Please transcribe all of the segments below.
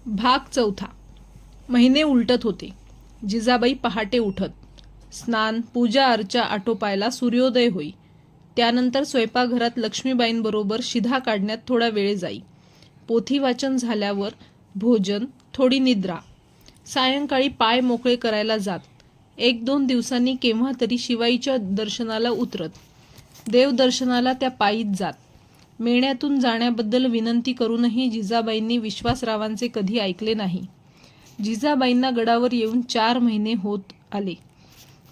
भाग चौथा. महिने उलटत होते. जिजाबाई पहाटे उठत. स्नान पूजा अर्चा आटोपायला सूर्योदय होई. त्यानंतर स्वयंपाकघरात लक्ष्मीबाईंबरोबर शिधा काढण्यात थोडा वेळ जाई. पोथी वाचन झाल्यावर भोजन, थोडी निद्रा. सायंकाळी पाय मोकळे करायला जात. 1-2 दिवसांनी केव्हा तरी शिवाईच्या दर्शनाला उतरत. देवदर्शनाला त्या पायीच जात. मेण्यातून जाण्याबद्दल विनंती करूनही जिजाबाईंनी विश्वासरावांचे कधी ऐकले नाही. जिजाबाईंना गडावर येऊन 4 महिने होत आले.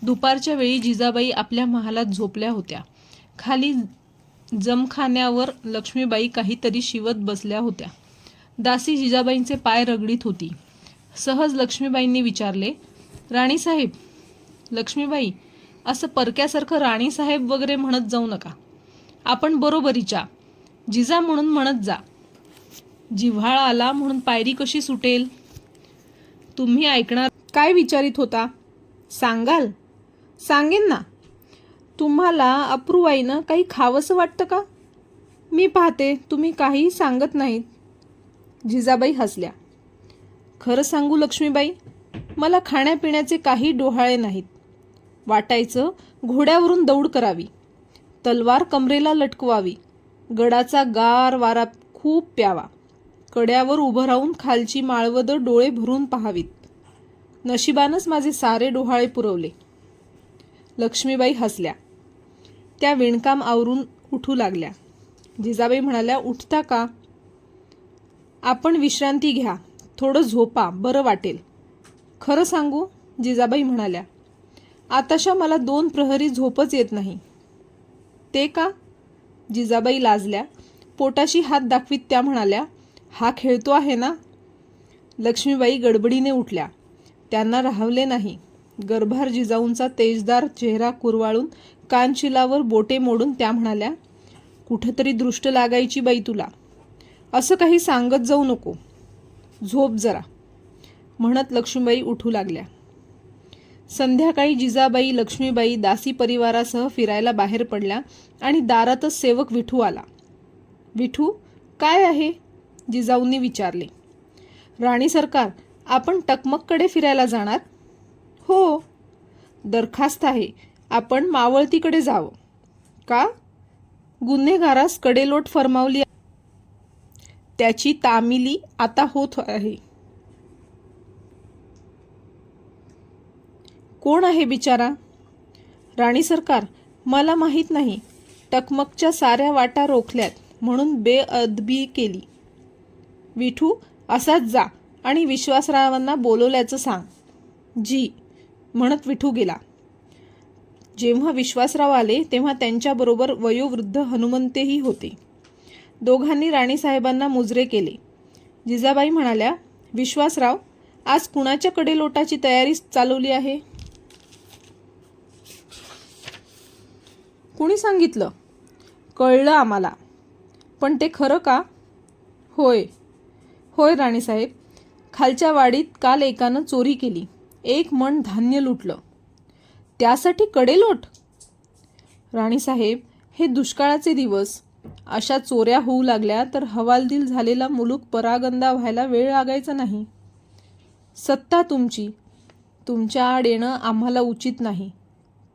दुपारच्या वेळी जिजाबाई आपल्या महालात झोपल्या होत्या. खाली जमखान्यावर लक्ष्मीबाई काहीतरी शिवत बसल्या होत्या. दासी जिजाबाईंचे पाय रगडीत होती. सहज लक्ष्मीबाईंनी विचारले, राणीसाहेब. लक्ष्मीबाई, असं परक्यासारखं राणीसाहेब वगैरे म्हणत जाऊ नका. आपण बरोबरीच्या जिजा म्हणून म्हणत जा. जिव्हाळा आला म्हणून पायरी कशी सुटेल? तुम्ही ऐकणार. काय विचारित होता? सांगाल? सांगेन ना. तुम्हाला अप्रूबाईनं काही खावंसं वाटतं का? मी पाहते तुम्ही काहीही सांगत नाहीत. जिजाबाई हसल्या. खरं सांगू लक्ष्मीबाई, मला खाण्यापिण्याचे काही डोहाळे नाहीत. वाटायचं घोड्यावरून दौड करावी, तलवार कमरेला लटकवावी, गडाचा गार वारा खूप प्यावा, कड्यावर उभं राहून खालची माळवदं डोळे भरून पाहावीत. नशिबानंच माझे सारे डोहाळे पुरवले. लक्ष्मीबाई हसल्या. त्या विणकाम आवरून उठू लागल्या. जिजाबाई म्हणाल्या, उठता का? आपण विश्रांती घ्या, थोडं झोपा, बरं वाटेल. खरं सांगू, जिजाबाई म्हणाल्या, आताशा मला 2 प्रहरी झोपच येत नाही. ते का? जिजाबाई लाजल्या. पोटाशी हात दाखवीत त्या म्हणाल्या, हा खेळतो आहे ना? लक्ष्मीबाई गडबडीने उठल्या. त्यांना राहवले नाही. गर्भार जिजाऊंचा तेजदार चेहरा कुरवाळून कानशिलावर बोटे मोडून त्या म्हणाल्या, कुठंतरी दृष्ट लागायची बाई तुला. असं काही सांगत जाऊ नको. झोप जरा. म्हणत लक्ष्मीबाई उठू लागल्या. संध्याकाळी जिजाबाई, लक्ष्मीबाई दासी परिवारासह फिरायला बाहेर पडल्या आणि दारातच सेवक विठू आला. विठू, काय आहे? जिजाऊंनी विचारले. राणी सरकार, आपण टकमककडे फिरायला जाणार? हो. दरखास्त आहे, आपण मावळतीकडे जावं. का? गुन्हेगारास कडेलोट फरमावली. त्याची तामिली आता होत आहे. कोण आहे बिचारा? राणी सरकार, मला माहीत नाही. टकमकच्या साऱ्या वाटा रोखल्यात म्हणून बेअदबी केली. विठू, असाच जा आणि विश्वासरावांना बोलवल्याचं सांग. जी. म्हणत विठू गेला. जेव्हा विश्वासराव आले तेव्हा त्यांच्याबरोबर वयोवृद्ध हनुमंतेही होते. दोघांनी राणीसाहेबांना मुजरे केले. जिजाबाई म्हणाल्या, विश्वासराव, आज कुणाच्या कडेलोटाची तयारी चालवली आहे? कुणी सांगितलं? कळलं आम्हाला. पण ते खरं का? होय. होय राणीसाहेब, खालच्या वाडीत काल एकानं चोरी केली. 1 मण धान्य लुटलं. त्यासाठी कडेलोट? राणीसाहेब, हे दुष्काळाचे दिवस. अशा चोऱ्या होऊ लागल्या तर हवालदिल झालेला मुलूक परागंदा व्हायला वेळ लागायचा नाही. सत्ता तुमची, तुमच्या आड येणं आम्हाला उचित नाही.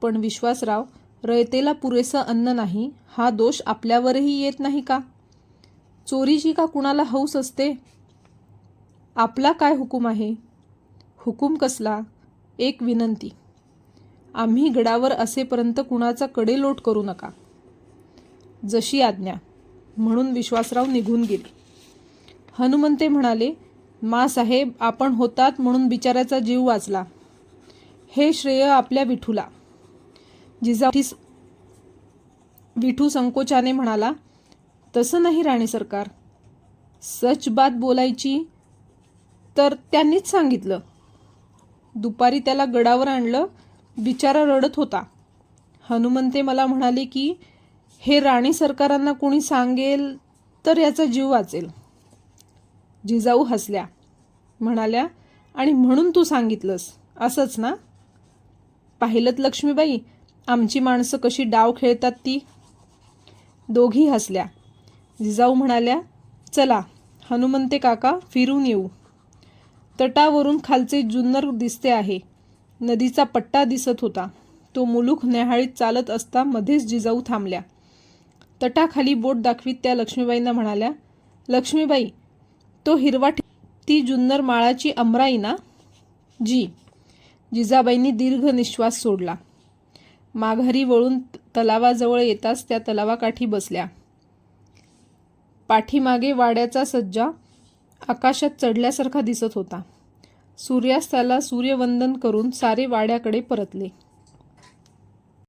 पण विश्वासराव, रयतेला पुरेसं अन्न नाही हा दोष आपल्यावरही येत नाही का? चोरीची का कुणाला हौस असते? आपला काय हुकूम आहे? हुकूम कसला? एक विनंती. आम्ही गडावर असेपर्यंत कुणाचा कडेलोट करू नका. जशी आज्ञा. म्हणून विश्वासराव निघून गेले. हनुमंते म्हणाले, मासाहेब, आपण होतात म्हणून बिचाऱ्याचा जीव वाचला. हे श्रेय आपल्या विठूला. विठू संकोचाने म्हणाला, तसं नाही राणी सरकार. सच बात बोलायची तर त्यांनीच सांगितलं. दुपारी त्याला गडावर आणलं, बिचारा रडत होता. हनुमंते मला म्हणाले की हे राणी सरकारांना कोणी सांगेल तर याचा जीव वाचेल. जिजाऊ हसल्या. म्हणाल्या, आणि म्हणून तू सांगितलंस असंच ना? पाहिलंत लक्ष्मीबाई, आमची माणसं कशी डाव खेळतात ती. दोघी हसल्या. जिजाऊ म्हणाल्या, चला हनुमंते काका, फिरून येऊ. तटावरून खालचे जुन्नर दिसते आहे. नदीचा पट्टा दिसत होता. तो मुलूक न्याहाळीत चालत असता मध्येच जिजाऊ थांबल्या. तटाखाली बोट दाखवीत त्या लक्ष्मीबाईंना म्हणाल्या, लक्ष्मीबाई, तो हिरवा ती जुन्नर माळाची अमराई ना? जी. जिजाबाईंनी दीर्घ निश्वास सोडला. माघारी वळून तलावाजवळ येताच त्या तलावाकाठी बसल्या. पाठीमागे वाड्याचा सज्जा आकाशात चढल्यासारखा दिसत होता. सूर्यास्ताला सूर्यवंदन करून सारे वाड्याकडे परतले.